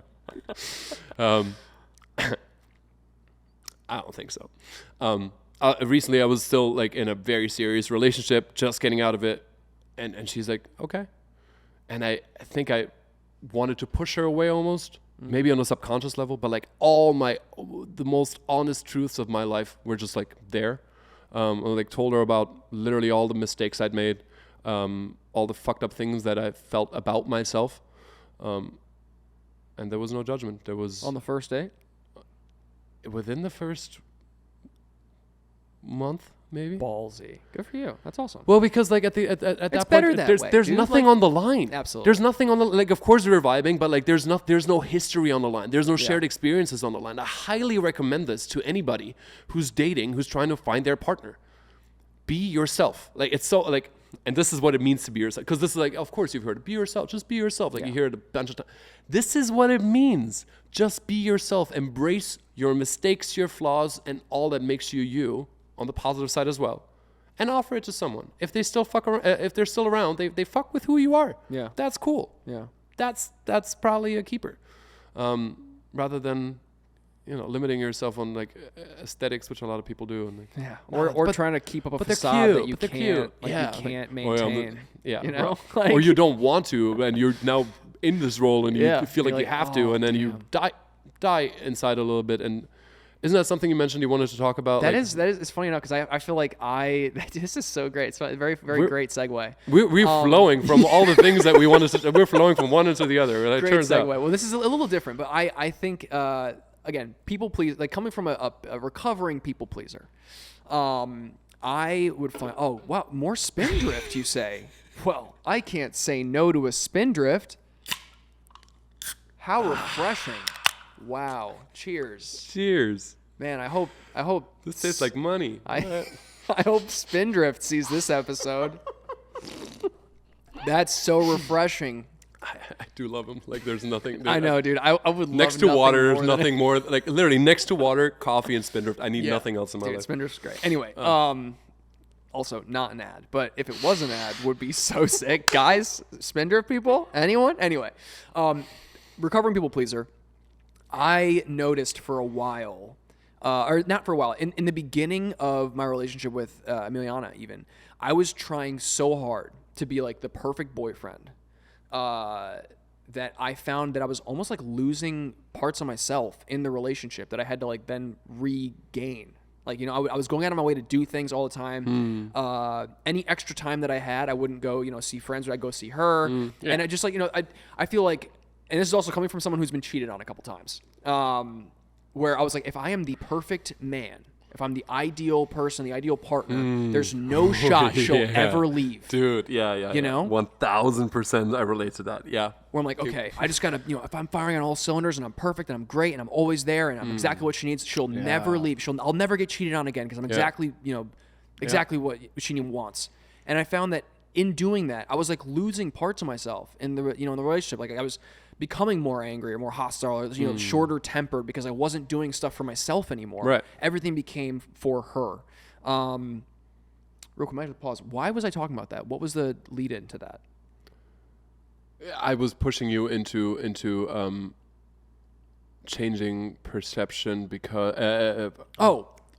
B: I don't think so. Recently, I was still like in a very serious relationship, just getting out of it, and she's like, okay, and I think I wanted to push her away almost, maybe on a subconscious level, but like the most honest truths of my life were just like there. I like told her about literally all the mistakes I'd made, all the fucked up things that I felt about myself, and there was no judgment. There was
A: on the first date.
B: Within the first month, maybe.
A: Ballsy. Good for you. That's awesome.
B: Well, because like at that point, there's nothing on the line.
A: Absolutely.
B: There's nothing on the, like, of course we're vibing, but like there's no history on the line. There's no shared experiences on the line. I highly recommend this to anybody who's dating, who's trying to find their partner. Be yourself. Like it's so like, and this is what it means to be yourself. Because this is like, of course you've heard it. Be yourself. Just be yourself. Like you hear it a bunch of times. This is what it means. Just be yourself. Embrace your mistakes, your flaws, and all that makes you you on the positive side as well. And offer it to someone. If they still fuck around, if they're still around, they fuck with who you are.
A: Yeah.
B: That's cool.
A: Yeah.
B: That's probably a keeper. Rather than, limiting yourself on like aesthetics, which a lot of people do. And like,
A: or trying to keep up a facade that you can't, you can't maintain.
B: Or you don't want to, and you're now in this role, and you feel like you have to, and then you die inside a little bit. And isn't that something you mentioned you wanted to talk about?
A: That is. It's funny enough because I feel like this is so great. It's a very great segue.
B: We're flowing from all the things that we wanted to. We're flowing from one into the other. Right?
A: Great segue. Well, this is a little different, but I think. Again, people please, like coming from a recovering people pleaser, I would find, oh, wow, more spindrift, you say? Well, I can't say no to a spindrift. How refreshing. Wow. Cheers.
B: Cheers.
A: Man, I hope.
B: This tastes like money.
A: I hope Spindrift sees this episode. That's so refreshing.
B: I do love them. Like, there's nothing.
A: I know, dude. I would love
B: next to water. There's nothing more. Like, literally, next to water, coffee, and Spindrift. I need nothing else in my life.
A: Spindrift's great. Anyway, also not an ad, but if it was an ad, would be so sick, guys. Spindrift people, anyone? Anyway, recovering people pleaser. I noticed for a while, or not for a while, in the beginning of my relationship with Emiliana, even I was trying so hard to be like the perfect boyfriend. That I found that I was almost like losing parts of myself in the relationship that I had to like then regain. Like, I was going out of my way to do things all the time. Any extra time that I had, I wouldn't go, see friends, or I'd go see her. And I just like, I feel like, and this is also coming from someone who's been cheated on a couple times, where I was like, if I am the perfect man, if I'm the ideal person, the ideal partner, there's no shot she'll ever leave.
B: Dude, yeah.
A: You know?
B: 1000% I relate to that. Yeah.
A: Where I'm like, okay, I just gotta, if I'm firing on all cylinders and I'm perfect and I'm great and I'm always there and I'm exactly what she needs, she'll never leave. I'll never get cheated on again because I'm exactly, exactly what she wants. And I found that in doing that, I was like losing parts of myself in the, in the relationship. Like I was becoming more angry or more hostile or, shorter tempered because I wasn't doing stuff for myself anymore.
B: Right.
A: Everything became for her. Real quick, I might have to pause. Why was I talking about that? What was the lead into that?
B: I was pushing you into changing perception because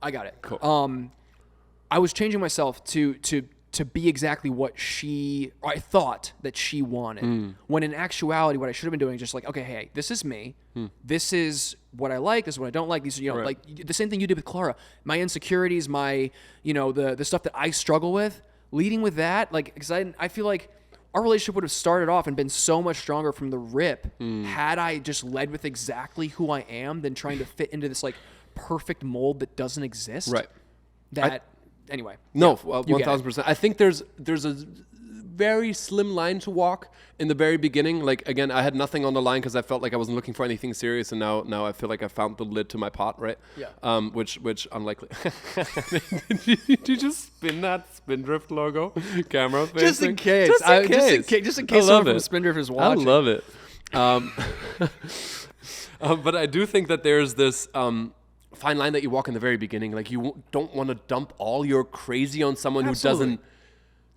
A: I got it.
B: Cool.
A: I was changing myself to be exactly what I thought that she wanted. When in actuality, what I should have been doing is just like, okay, hey, this is me. This is what I like. This is what I don't like. These are, like the same thing you did with Clara. My insecurities, my, the stuff that I struggle with, leading with that, like, because I feel like our relationship would have started off and been so much stronger from the rip had I just led with exactly who I am than trying to fit into this like perfect mold that doesn't exist.
B: Right.
A: Anyway.
B: No, 1000%. I think there's a very slim line to walk in the very beginning. Like, again, I had nothing on the line because I felt like I wasn't looking for anything serious, and now I feel like I found the lid to my pot, right?
A: Yeah.
B: Which unlikely. Did you just spin that Spindrift logo? Camera facing?
A: Just in case. Just in case someone from Spindrift is watching.
B: I love it. But I do think that there's this fine line that you walk in the very beginning. Like, you don't want to dump all your crazy on someone who doesn't.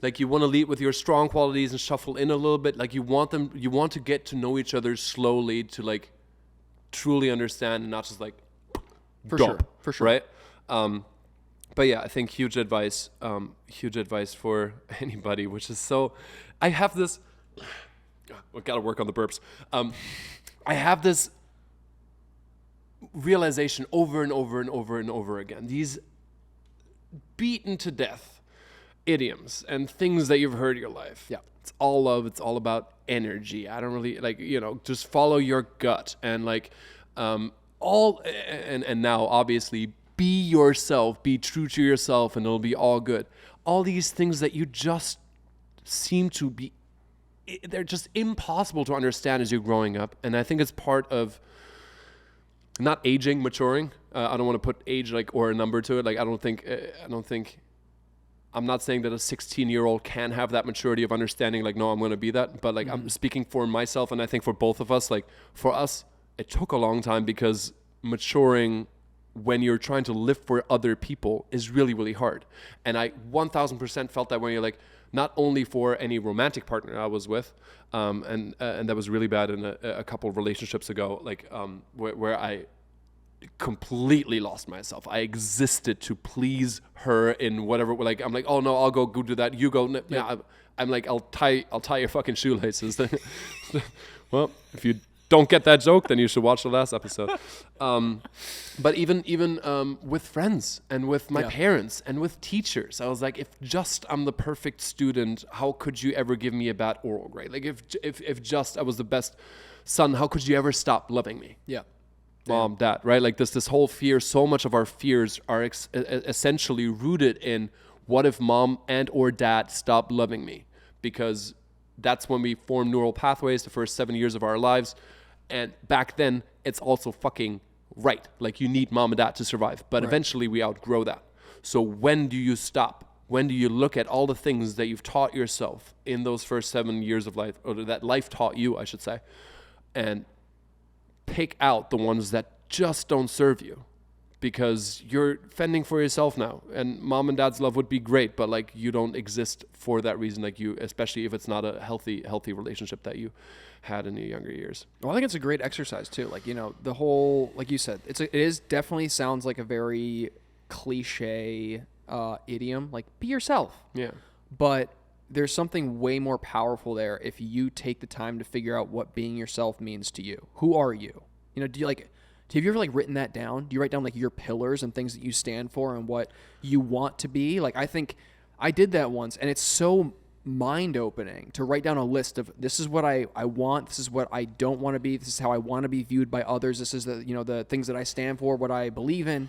B: Like, you want to lead with your strong qualities and shuffle in a little bit. Like, you want to get to know each other slowly to like truly understand and not just like
A: for
B: dump,
A: sure.
B: right? But yeah, I think huge advice for anybody, which is so. I have this. We got to work on the burps. I have this realization over and over and over and over again. These beaten to death idioms and things that you've heard in your life.
A: Yeah.
B: It's all love. It's all about energy. I don't really just follow your gut and like and now obviously be yourself, be true to yourself, and it'll be all good. All these things that you just seem to be, they're just impossible to understand as you're growing up. And I think it's part of not aging, maturing. I don't want to put age or a number to it. Like, I'm not saying that a 16-year-old can have that maturity of understanding, like, no, I'm going to be that. But like, I'm speaking for myself, and I think for both of us, like for us, it took a long time because maturing when you're trying to live for other people is really, really hard. And I 1000% felt that when you're like, not only for any romantic partner I was with, and that was really bad in a couple of relationships ago, like where I completely lost myself. I existed to please her in whatever. Like, I'm like, oh no, I'll go do that. You go. Yeah. I'm like, I'll tie your fucking shoelaces. Well, if you don't get that joke, then you should watch the last episode. But even with friends and with my parents and with teachers, I was like, if just I'm the perfect student, how could you ever give me a bad oral grade? Like, if just I was the best son, how could you ever stop loving me?
A: Yeah.
B: Mom, dad, right? Like this whole fear, so much of our fears are essentially rooted in what if mom and or dad stop loving me? Because that's when we form neural pathways the first 7 years of our lives. And back then, it's also fucking right. Like, you need mom and dad to survive. But eventually we outgrow that. So when do you stop? When do you look at all the things that you've taught yourself in those first 7 years of life, or that life taught you, I should say, and pick out the ones that just don't serve you? Because you're fending for yourself now, and mom and dad's love would be great, but like, you don't exist for that reason. Like, you, especially if it's not a healthy relationship that you had in your younger years.
A: Well, I think it's a great exercise too. Like, the whole, like you said, it is definitely sounds like a very cliche idiom, like be yourself. Yeah. But there's something way more powerful there if you take the time to figure out what being yourself means to you. Who are you? Have you ever written that down? Do you write down your pillars and things that you stand for and what you want to be? Like, I think I did that once, and it's so mind-opening to write down a list of, this is what I want, this is what I don't want to be, this is how I want to be viewed by others, this is the things that I stand for, what I believe in.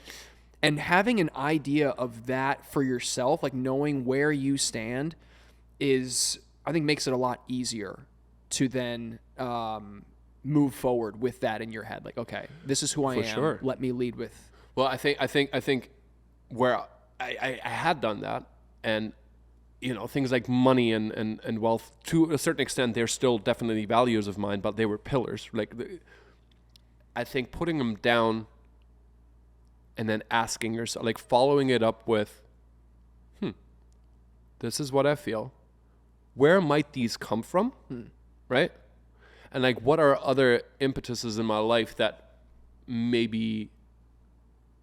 A: And having an idea of that for yourself, like knowing where you stand, is, I think, makes it a lot easier to then move forward with that in your head. Like, okay, this is who I am.
B: Sure.
A: Let me lead with.
B: Well, I think where I had done that, and things like money and wealth, to a certain extent, they're still definitely values of mine, but they were pillars. Like, I think putting them down and then asking yourself, like following it up with, this is what I feel. Where might these come from? Right? And like, what are other impetuses in my life that maybe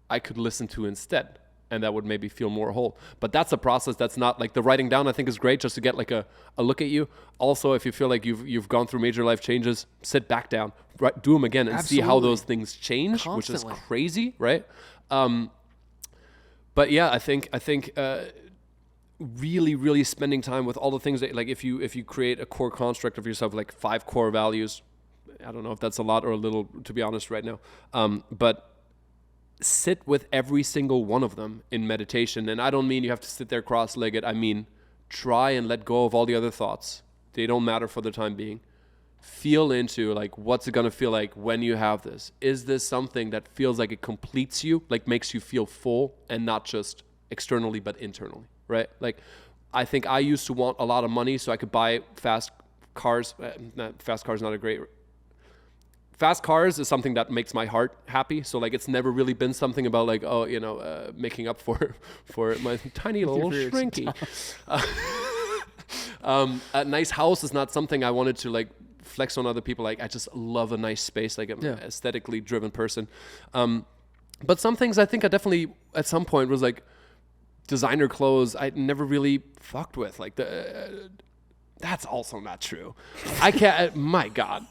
B: I could listen to instead? And that would maybe feel more whole. But that's a process. That's not like the writing down, I think, is great just to get like a look at you. Also, if you feel like you've gone through major life changes, sit back down, do them again, and
A: Absolutely.
B: see how those things change,
A: Constantly.
B: which is crazy, right? But yeah, I think really, really spending time with all the things that, like, if you create a core construct of yourself, like 5 core values, I don't know if that's a lot or a little, to be honest, right now, but sit with every single one of them in meditation. And I don't mean you have to sit there cross-legged. I mean, try and let go of all the other thoughts. They don't matter for the time being. Feel into, like, what's it going to feel like when you have this? Is this something that feels like it completes you, like makes you feel full, and not just externally but internally, right? Like, I think I used to want a lot of money so I could buy fast cars. Fast cars, not a great... Fast cars is something that makes my heart happy. So like, it's never really been something about like, making up for my tiny little shrinky. A nice house is not something I wanted to like flex on other people. Like, I just love a nice space. Like, I'm an aesthetically driven person. But some things I think I definitely at some point was like designer clothes I never really fucked with. Like, that's also not true. I can't, my God.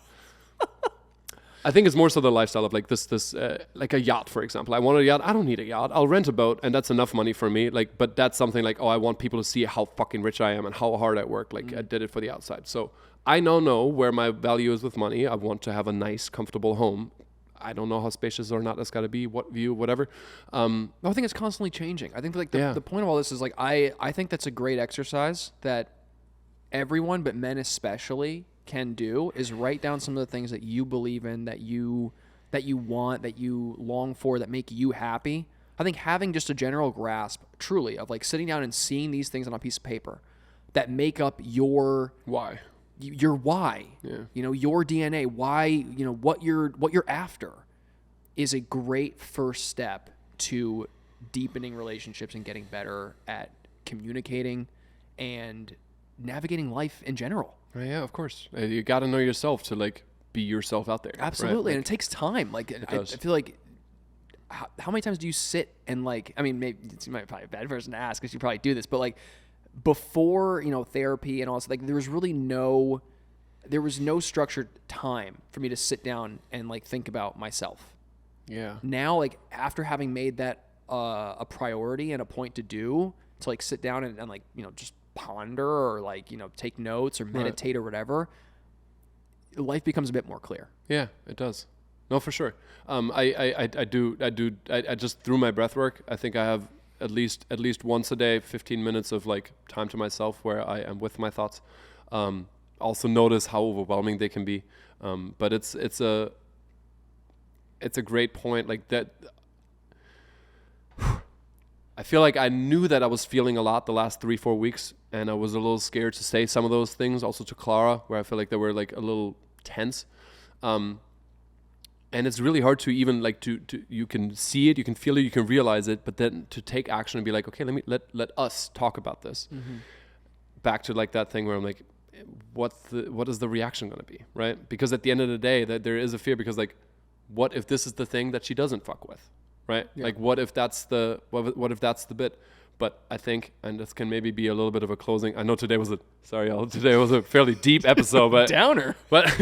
B: I think it's more so the lifestyle of like this like a yacht, for example. I want a yacht. I don't need a yacht. I'll rent a boat, and that's enough money for me. Like, but that's something like, I want people to see how fucking rich I am and how hard I work. Like, I did it for the outside. So I know where my value is with money. I want to have a nice, comfortable home. I don't know how spacious or not that's got to be, what view, whatever.
A: I think it's constantly changing. I think like the point of all this is like, I think that's a great exercise that everyone, but men especially, can do, is write down some of the things that you believe in, that you want, that you long for, that make you happy. I think having just a general grasp, truly, of like sitting down and seeing these things on a piece of paper that make up your
B: why,
A: your DNA, why, what you're after, is a great first step to deepening relationships and getting better at communicating and navigating life in general.
B: Yeah, of course. You got to know yourself to like be yourself out there.
A: Absolutely.
B: Right? Like,
A: and it takes time. Like, I feel like, how many times do you sit and like, I mean, maybe you might probably a bad person to ask because you probably do this, but like before, therapy and all this, like there was no structured time for me to sit down and like think about myself.
B: Yeah.
A: Now, like after having made that a priority and a point to do, to like sit down and like, just ponder or like, take notes or meditate or whatever, life becomes a bit more clear.
B: Yeah, it does. No, for sure. I just through my breath work, I think I have at least once a day, 15 minutes of like time to myself where I am with my thoughts. Also notice how overwhelming they can be. But it's a great point like that. I feel like I knew that I was feeling a lot the last 3-4 weeks, and I was a little scared to say some of those things also to Clara, where I feel like they were like a little tense. And it's really hard to even like to you can see it, you can feel it, you can realize it, but then to take action and be like, okay, let us talk about this. Mm-hmm. Back to like that thing where I'm like, what is the reaction going to be, right? Because at the end of the day, that there is a fear, because like, what if this is the thing that she doesn't fuck with? Right? Yeah. Like, what if that's the bit? But I think, and this can maybe be a little bit of a closing. I know today was a fairly deep episode, but
A: downer.
B: But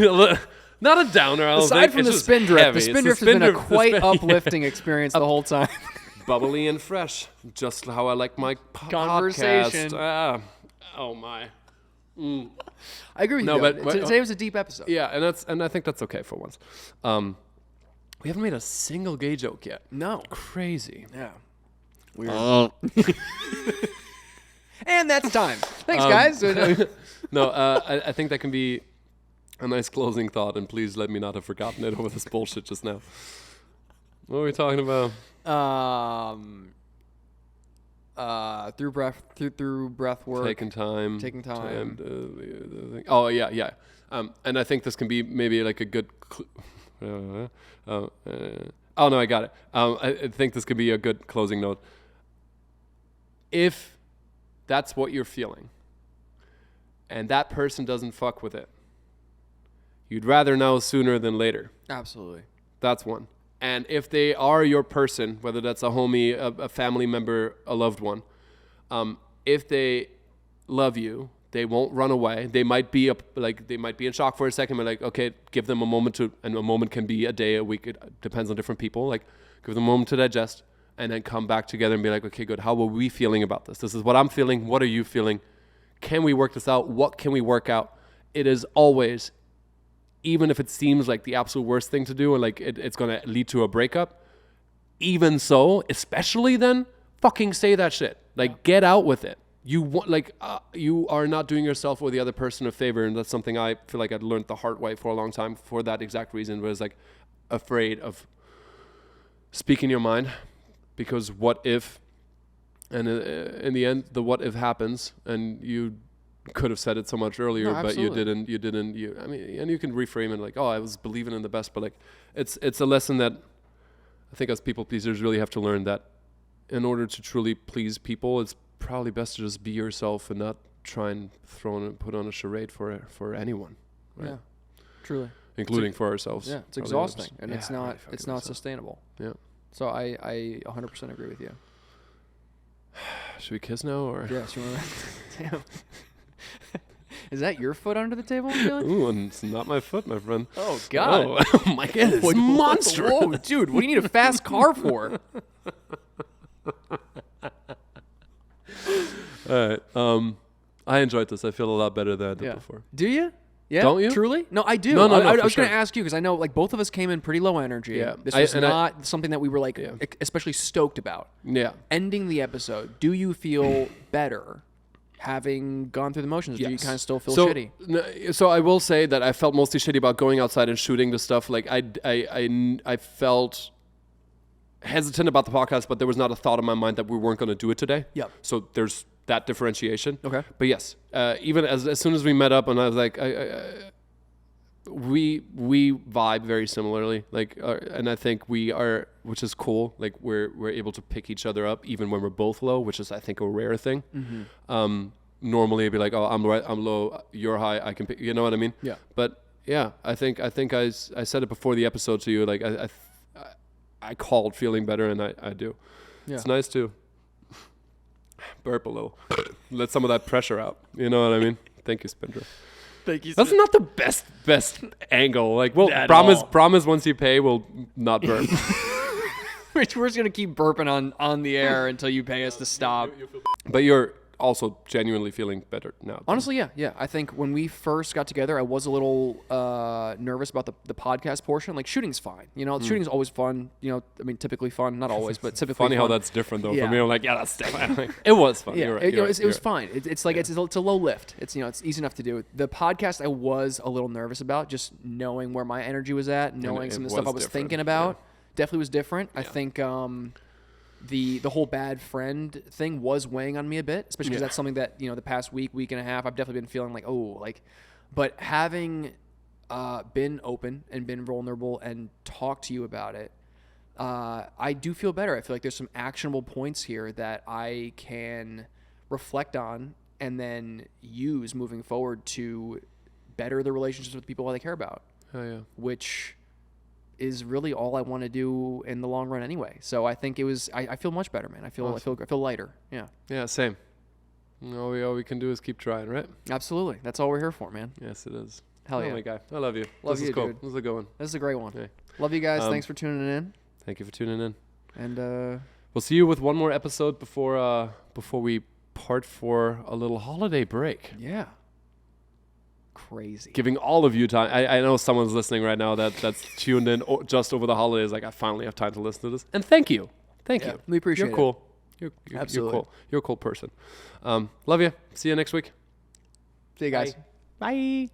B: not a downer.
A: Aside from the Spindrift, the Spindrift has been a quite uplifting experience the whole time.
B: Bubbly and fresh, just how I like my
A: conversation.
B: Podcast. Oh my.
A: I agree with you. But today was a deep episode.
B: Yeah, and I think that's okay for once. We haven't made a single gay joke yet.
A: No.
B: Crazy.
A: Yeah. Weird. And that's time. Thanks, guys.
B: No, I think that can be a nice closing thought, and please let me not have forgotten it over this bullshit just now. What were we talking about?
A: Through breath work.
B: Taking time.
A: And,
B: And I think this can be maybe like a good. Oh no, I got it. I think this could be a good closing note. If that's what you're feeling, and that person doesn't fuck with it, you'd rather know sooner than later.
A: Absolutely.
B: That's one. And if they are your person, whether that's a homie, a family member, a loved one, if they love you, they won't run away. They might be they might be in shock for a second, but like, okay, give them a moment and a moment can be a day, a week. It depends on different people. Like, give them a moment to digest, and then come back together and be like, okay, good. How are we feeling about this? This is what I'm feeling. What are you feeling? Can we work this out? What can we work out? It is always, even if it seems like the absolute worst thing to do and like it's going to lead to a breakup, even so, especially then, fucking say that shit. Like, get out with it. You are not doing yourself or the other person a favor, and that's something I feel like I'd learned the hard way for a long time for that exact reason, was like afraid of speaking your mind, because what if, and in the end, the what if happens, and you could have said it so much earlier, but you didn't, I mean, and you can reframe it like, oh, I was believing in the best, but like, it's a lesson that I think as people pleasers really have to learn, that in order to truly please people, it's probably best to just be yourself and not try and put on a charade for anyone. Right?
A: Yeah, truly.
B: Including for ourselves.
A: Yeah, it's exhausting, and it's not
B: exhausting.
A: sustainable.
B: Yeah.
A: So I 100% agree with you.
B: Should we kiss now, or?
A: Yeah, sure. Damn. Is that your foot under the table, Felix?
B: Ooh, and it's not my foot, my friend.
A: Oh, God.
B: Oh my God, it's monstrous.
A: Whoa, dude, what do you need a fast car for?
B: All right. I enjoyed this. I feel a lot better than I did before.
A: Do you? Yeah.
B: Don't you?
A: Truly? No, I do.
B: No,
A: I was
B: sure.
A: going to ask you, because I know like both of us came in pretty low energy.
B: Yeah.
A: This was not something that we were like especially stoked about.
B: Yeah.
A: Ending the episode, do you feel better having gone through the motions? Yes. Do you kind of still feel shitty?
B: So I will say that I felt mostly shitty about going outside and shooting the stuff. Like I felt hesitant about the podcast, but there was not a thought in my mind that we weren't going to do it today.
A: Yep.
B: So there's that differentiation.
A: Okay.
B: But yes, even as soon as we met up, and I was like, we vibe very similarly. Like, and I think we are, which is cool. Like we're able to pick each other up even when we're both low, which is I think a rare thing. Mm-hmm. Normally it'd be like, oh, I'm low, you're high, I can pick. You know what I mean?
A: Yeah.
B: But yeah, I think I said it before the episode to you. Like I called feeling better, and I do. Yeah. It's nice to burp a little, let some of that pressure out. You know what I mean? Thank you, Spindra.
A: Thank you.
B: That's not the best angle. Like, well, promise once you pay, we'll not burp.
A: We're just gonna keep burping on the air until you pay us to stop.
B: But you're also genuinely feeling better now.
A: Honestly, yeah. I think when we first got together, I was a little nervous about the podcast portion. Like, shooting's fine. You know, shooting's always fun. You know, I mean, typically fun. Not always, but typically
B: funny
A: fun.
B: How that's different, though.
A: Yeah.
B: For me, I'm like, yeah, that's different. It was fun.
A: Yeah,
B: you're right.
A: It was fine. It's like it's a low lift. It's it's easy enough to do. The podcast I was a little nervous about, just knowing where my energy was at, knowing some of the stuff I was thinking about. Definitely was different. Yeah. I think the whole bad friend thing was weighing on me a bit, especially because that's something that, the past week and a half, I've definitely been feeling like, but having been open and been vulnerable and talked to you about it, I do feel better. I feel like there's some actionable points here that I can reflect on and then use moving forward to better the relationships with people I care about.
B: Oh, yeah.
A: Which is really all I want to do in the long run anyway. So I think I feel much better, man. I feel lighter. Yeah.
B: Yeah, same. All we can do is keep trying, right?
A: Absolutely. That's all we're here for, man.
B: Yes, it is.
A: Hell yeah.
B: Oh my God. I love you. This is cool. Dude. This is a good one.
A: This is a great one.
B: Okay.
A: Love you guys. Thanks for tuning in.
B: Thank you for tuning in.
A: And
B: we'll see you with one more episode before we part for a little holiday break.
A: Yeah. Crazy.
B: Giving all of you time. I know someone's listening right now that's tuned in just over the holidays. Like, I finally have time to listen to this. And thank you. Thank you.
A: We appreciate it.
B: You're cool. You're
A: Absolutely.
B: cool. You're a cool person. Love you. See you next week.
A: See you guys.
B: Bye.